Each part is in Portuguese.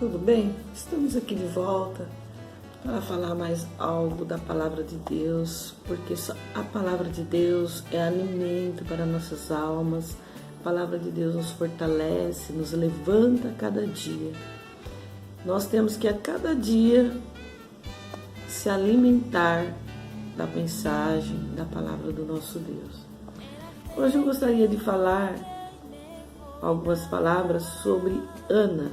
Tudo bem? Estamos aqui de volta para falar mais algo da Palavra de Deus, porque a Palavra de Deus é alimento para nossas almas. A Palavra de Deus nos fortalece, nos levanta a cada dia. Nós temos que a cada dia se alimentar da mensagem, da Palavra do nosso Deus. Hoje eu gostaria de falar algumas palavras sobre Ana.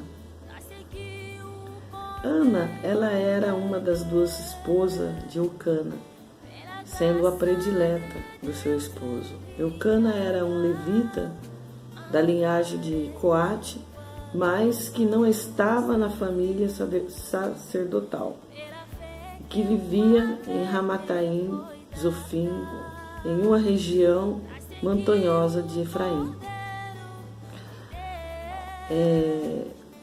Ana, ela era uma das duas esposas de Eucana, sendo a predileta do seu esposo. Eucana era um levita da linhagem de Coate, mas que não estava na família sacerdotal, que vivia em Ramataim, Zofim, em uma região montanhosa de Efraim.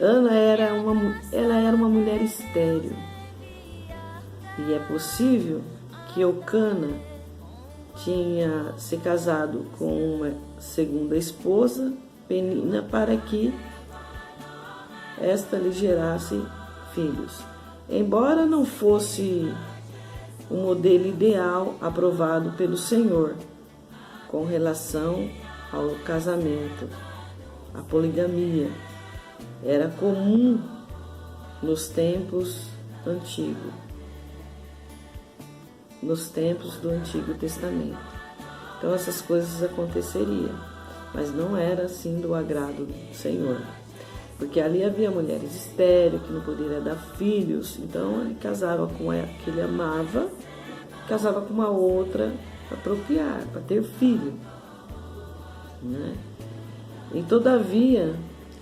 Ana era uma mulher estéril, e é possível que Eucana tinha se casado com uma segunda esposa, Penina, para que esta lhe gerasse filhos. Embora não fosse o modelo ideal aprovado pelo Senhor com relação ao casamento, a poligamia, era comum nos tempos antigos, nos tempos do Antigo Testamento. Então essas coisas aconteceriam, mas não era assim do agrado do Senhor, porque ali havia mulheres estéreis que não poderiam dar filhos, então ele casava com a que ele amava, casava com uma outra para procriar, para ter filho, né? E todavia,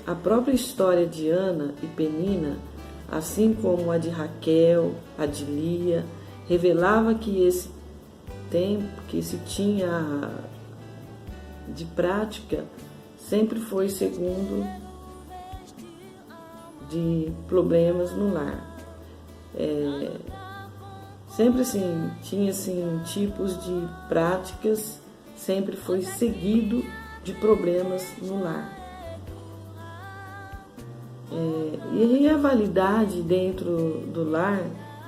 a própria história de Ana e Penina, assim como a de Raquel, a de Lia, revelava que esse tempo que se tinha de prática sempre foi segundo de problemas no lar. Sempre assim, tinha assim, tipos de práticas, sempre foi seguido de problemas no lar. E a rivalidade dentro do lar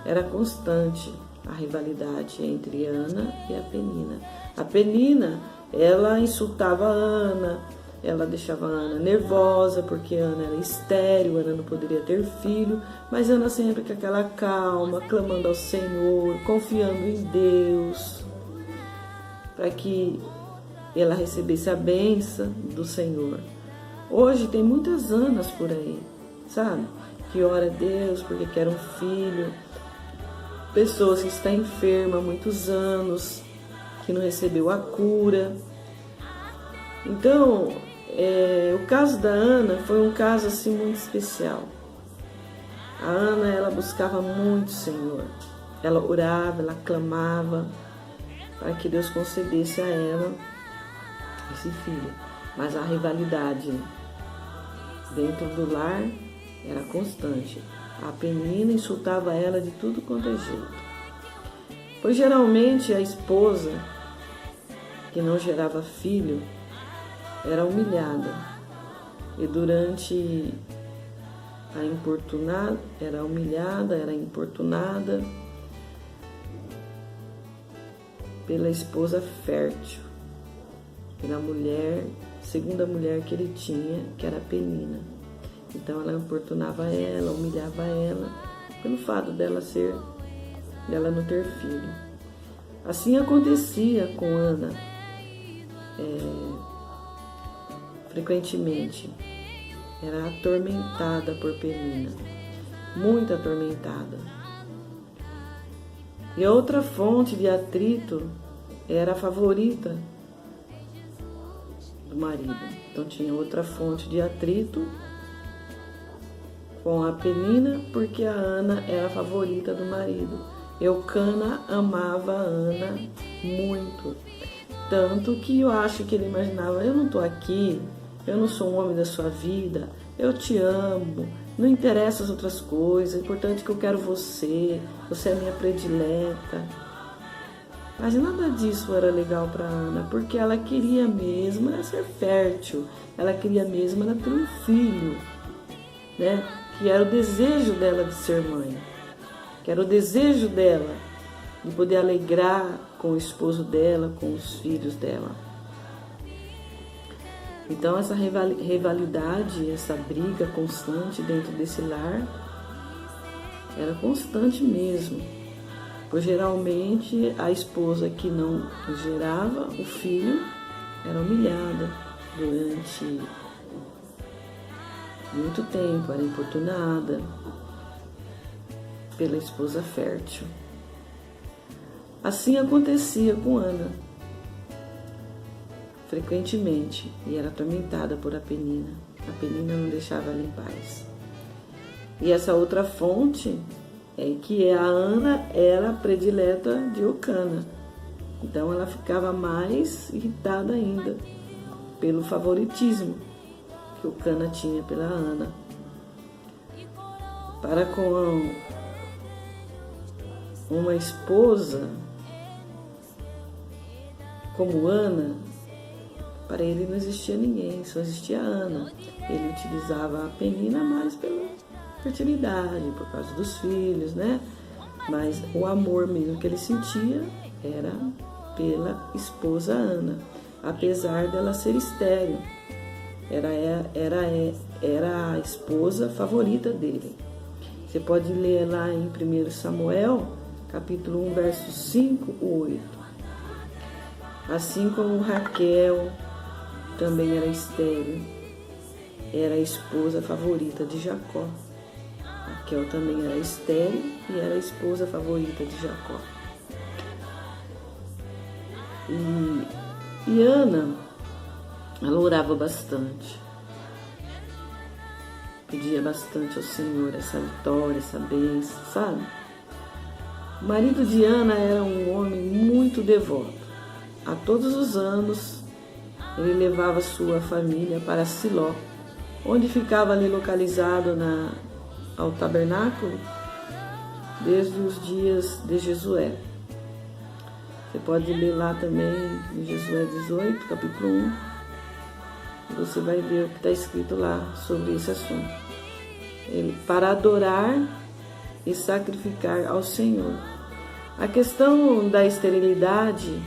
era constante, a rivalidade entre Ana e a Penina. A Penina, ela insultava a Ana, ela deixava a Ana nervosa, porque a Ana era estéril, Ana não poderia ter filho, mas Ana sempre com aquela calma, clamando ao Senhor, confiando em Deus, para que ela recebesse a bênção do Senhor. Hoje tem muitas Anas por aí, sabe? Que ora a Deus porque quer um filho. Pessoas que estão enfermas há muitos anos, que não recebeu a cura. Então, o caso da Ana foi um caso assim muito especial. A Ana, ela buscava muito o Senhor. Ela orava, ela clamava para que Deus concedesse a ela esse filho. Mas a rivalidade dentro do lar era constante. A Penina insultava ela de tudo quanto é jeito. Pois geralmente a esposa que não gerava filho era humilhada. E durante a importunada, era humilhada, era importunada pela esposa fértil, pela mulher, segunda mulher que ele tinha, que era a Penina. Então ela importunava ela, humilhava ela, pelo fato dela não ter filho. Assim acontecia com Ana, frequentemente. Era atormentada por Penina, muito atormentada. E outra fonte de atrito era a favorita do marido. Então tinha outra fonte de atrito com a Penina, porque a Ana era a favorita do marido. Eucana amava a Ana muito, tanto que eu acho que ele imaginava: eu não estou aqui, eu não sou um homem da sua vida, eu te amo, não interessa as outras coisas, é importante que eu quero você é a minha predileta. Mas nada disso era legal para Ana, porque ela queria mesmo era ser fértil, ela queria mesmo era ter um filho, né? que era o desejo dela de ser mãe, que era o desejo dela de poder alegrar com o esposo dela, com os filhos dela. Então essa rivalidade, essa briga constante dentro desse lar era constante mesmo, pois geralmente a esposa que não gerava o filho era humilhada durante muito tempo, era importunada pela esposa fértil. Assim acontecia com Ana, frequentemente, e era atormentada por Penina. Penina não deixava ela em paz. E essa outra fonte é que a Ana era a predileta de Eucana. Então ela ficava mais irritada ainda pelo favoritismo que Eucana tinha pela Ana. Para com uma esposa como Ana, para ele não existia ninguém, só existia Ana. Ele utilizava a Penina mais pela fertilidade, por causa dos filhos, né? Mas o amor mesmo que ele sentia era pela esposa Ana, apesar dela ser estéril. Era a esposa favorita dele. Você pode ler lá em 1 Samuel, capítulo 1, versos 5 ou 8. Assim como Raquel também era estéril, era a esposa favorita de Jacó. Raquel também era estéril e era a esposa favorita de Jacó. E Ana, ela orava bastante, pedia bastante ao Senhor essa vitória, essa bênção, sabe? O marido de Ana era um homem muito devoto. A todos os anos, ele levava sua família para Siló, onde ficava ali localizado ao tabernáculo desde os dias de Josué. Você pode ler lá também em Josué 18, capítulo 1, e você vai ver o que está escrito lá sobre esse assunto. Para adorar e sacrificar ao Senhor. A questão da esterilidade,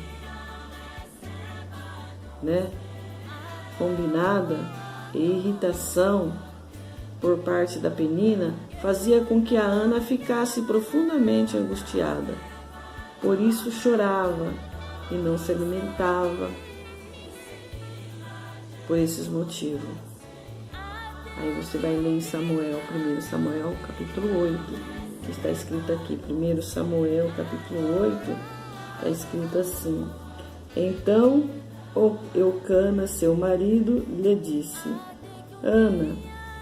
né, combinada e irritação por parte da Penina fazia com que a Ana ficasse profundamente angustiada. Por isso chorava e não se alimentava por esses motivos. Aí você vai ler em Samuel, 1 Samuel capítulo 8, que está escrito aqui, 1 Samuel capítulo 8, está escrito assim: Então Eucana, seu marido, lhe disse: Ana,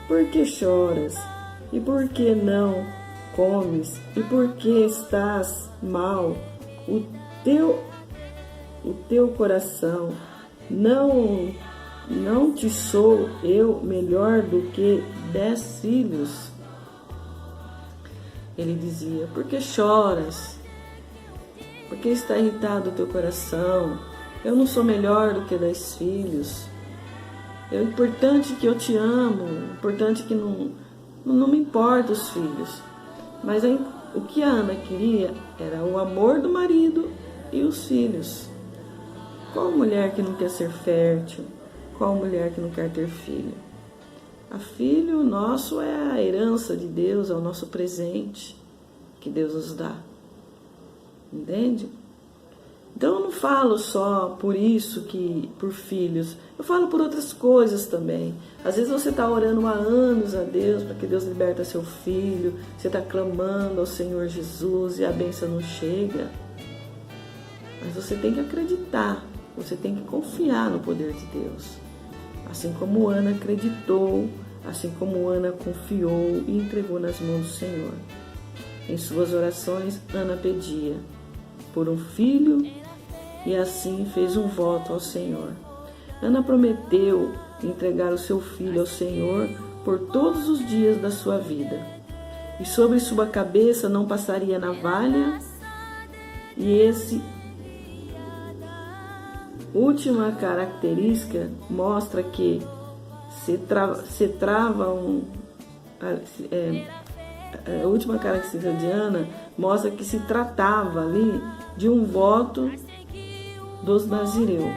por que choras? E por que não comes? E por que estás mal? O teu coração não te sou eu melhor do que 10 filhos? Ele dizia: por que choras? Por que está irritado o teu coração? Eu não sou melhor do que 10 filhos. É importante que eu te amo, importante que não me importa os filhos. Mas o que a Ana queria era o amor do marido e os filhos. Qual mulher que não quer ser fértil? Qual mulher que não quer ter filho? A filho nosso é a herança de Deus, é o nosso presente que Deus nos dá. Entende? Então eu não falo só por isso, por filhos, eu falo por outras coisas também. Às vezes você está orando há anos a Deus para que Deus liberta seu filho, você está clamando ao Senhor Jesus e a bênção não chega. Mas você tem que acreditar, você tem que confiar no poder de Deus. Assim como Ana acreditou, assim como Ana confiou e entregou nas mãos do Senhor. Em suas orações, Ana pedia por um filho e assim fez um voto ao Senhor. Ana prometeu entregar o seu filho ao Senhor por todos os dias da sua vida. E sobre sua cabeça não passaria navalha, e esse última característica mostra que se trava a última característica de Ana mostra que se tratava ali de um voto dos nazireus.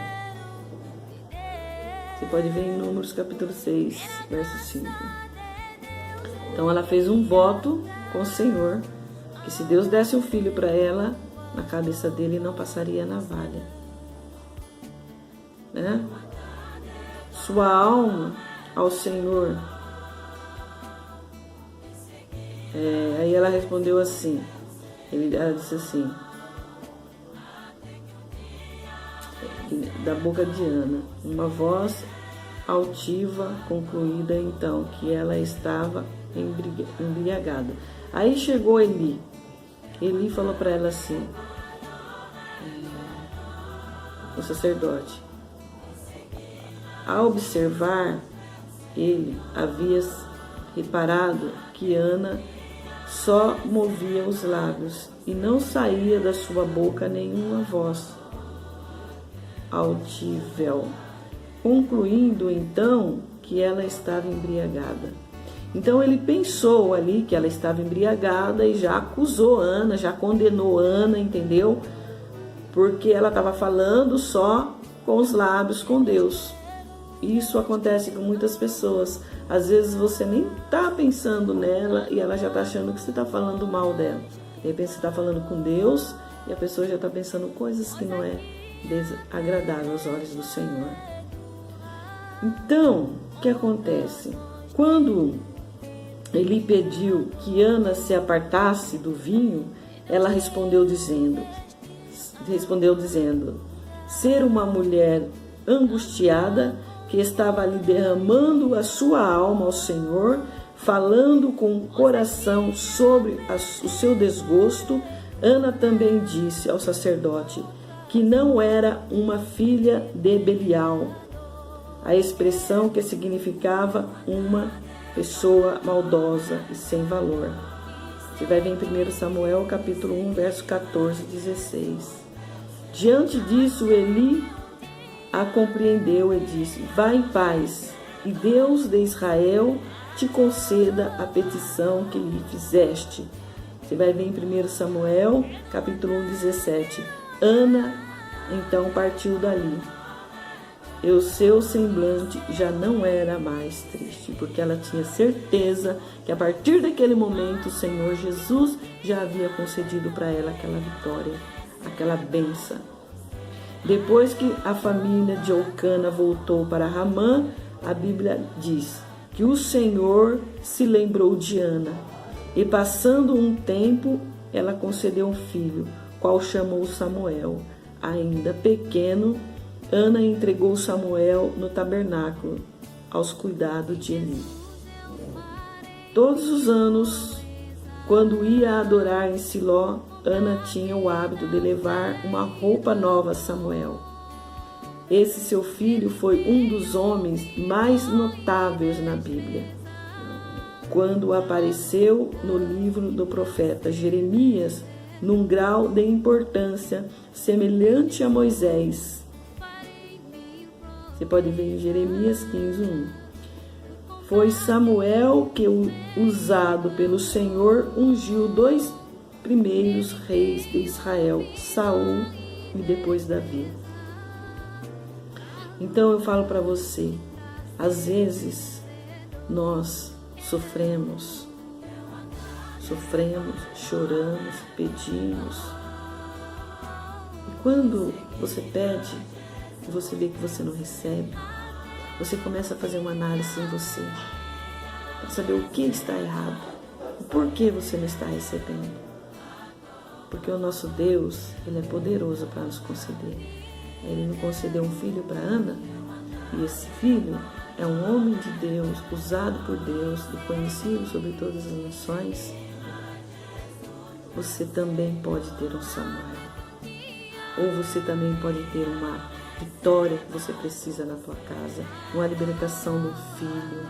Você pode ver em Números capítulo 6, verso 5. Então ela fez um voto com o Senhor, que se Deus desse um filho para ela, na cabeça dele não passaria navalha. Né? Sua alma ao Senhor. Aí ela respondeu assim, ela disse assim, da boca de Ana, uma voz altiva, concluída então que ela estava embriagada. Aí chegou Eli falou para ela assim, o sacerdote, ao observar, ele havia reparado que Ana só movia os lábios e não saía da sua boca nenhuma voz audível, concluindo então que ela estava embriagada. Então ele pensou ali que ela estava embriagada e já acusou Ana, já condenou Ana, entendeu? Porque ela estava falando só com os lábios com Deus. Isso acontece com muitas pessoas. Às vezes você nem está pensando nela e ela já está achando que você está falando mal dela. De repente você está falando com Deus e a pessoa já está pensando coisas que não é desagradável aos olhos do Senhor. Então, o que acontece? Quando ele pediu que Ana se apartasse do vinho, ela respondeu dizendo, ser uma mulher angustiada que estava ali derramando a sua alma ao Senhor, falando com o coração sobre o seu desgosto, Ana também disse ao sacerdote que não era uma filha de Belial, a expressão que significava uma pessoa maldosa e sem valor. Você vai ver em 1 Samuel, capítulo 1, verso 14 e 16. Diante disso, Eli a compreendeu e disse, vá em paz, e Deus de Israel te conceda a petição que lhe fizeste. Você vai ver em 1 Samuel, capítulo 1, 17. Ana, então, partiu dali. E o seu semblante já não era mais triste, porque ela tinha certeza que a partir daquele momento o Senhor Jesus já havia concedido para ela aquela vitória, aquela bênção. Depois que a família de Elcana voltou para Ramã, a Bíblia diz que o Senhor se lembrou de Ana, e passando um tempo, ela concedeu um filho, qual chamou Samuel. Ainda pequeno, Ana entregou Samuel no tabernáculo, aos cuidados de Eli. Todos os anos, quando ia adorar em Siló, Ana tinha o hábito de levar uma roupa nova a Samuel. Esse seu filho foi um dos homens mais notáveis na Bíblia. Quando apareceu no livro do profeta Jeremias, num grau de importância semelhante a Moisés. Você pode ver em Jeremias 15:1. Foi Samuel que, usado pelo Senhor, ungiu 2 primeiros reis de Israel, Saul e depois Davi. Então eu falo para você, às vezes nós sofremos, choramos, pedimos. E quando você pede e você vê que você não recebe, você começa a fazer uma análise em você, para saber o que está errado, e por que você não está recebendo. Porque o nosso Deus, Ele é poderoso para nos conceder. Ele nos concedeu um filho para Ana, e esse filho é um homem de Deus, usado por Deus e conhecido sobre todas as nações. Você também pode ter um Samuel. Ou você também pode ter uma vitória que você precisa na tua casa, uma libertação do filho,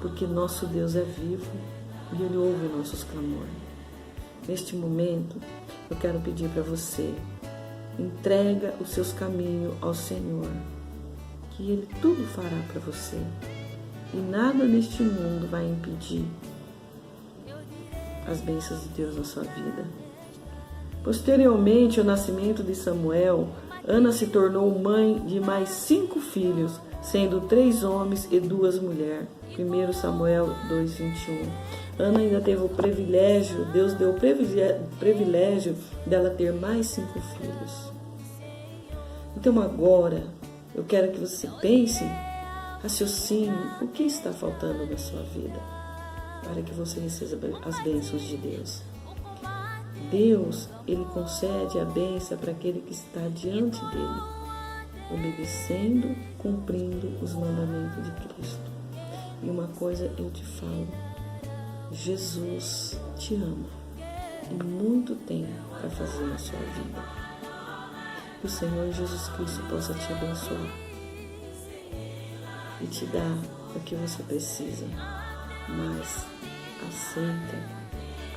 porque nosso Deus é vivo e Ele ouve nossos clamores. Neste momento, eu quero pedir para você, entrega os seus caminhos ao Senhor, que Ele tudo fará para você. E nada neste mundo vai impedir as bênçãos de Deus na sua vida. Posteriormente ao nascimento de Samuel, Ana se tornou mãe de mais 5 filhos, sendo 3 homens e 2 mulheres. 1 Samuel 2:21. Ana ainda teve o privilégio, Deus deu o privilégio dela ter mais 5 filhos. Então agora, eu quero que você pense, raciocine, o que está faltando na sua vida para que você receba as bênçãos de Deus. Deus, Ele concede a bênção para aquele que está diante dEle, obedecendo, cumprindo os mandamentos de Cristo. E uma coisa eu te falo, Jesus te ama e muito tem para fazer na sua vida. Que o Senhor Jesus Cristo possa te abençoar e te dar o que você precisa, mas aceita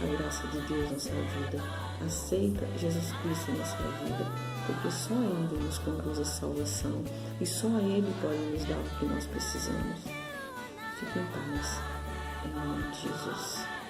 a graça de Deus na sua vida, aceita Jesus Cristo na sua vida, porque só Ele nos conduz à salvação e só Ele pode nos dar o que nós precisamos. Fique em paz, em nome de Jesus.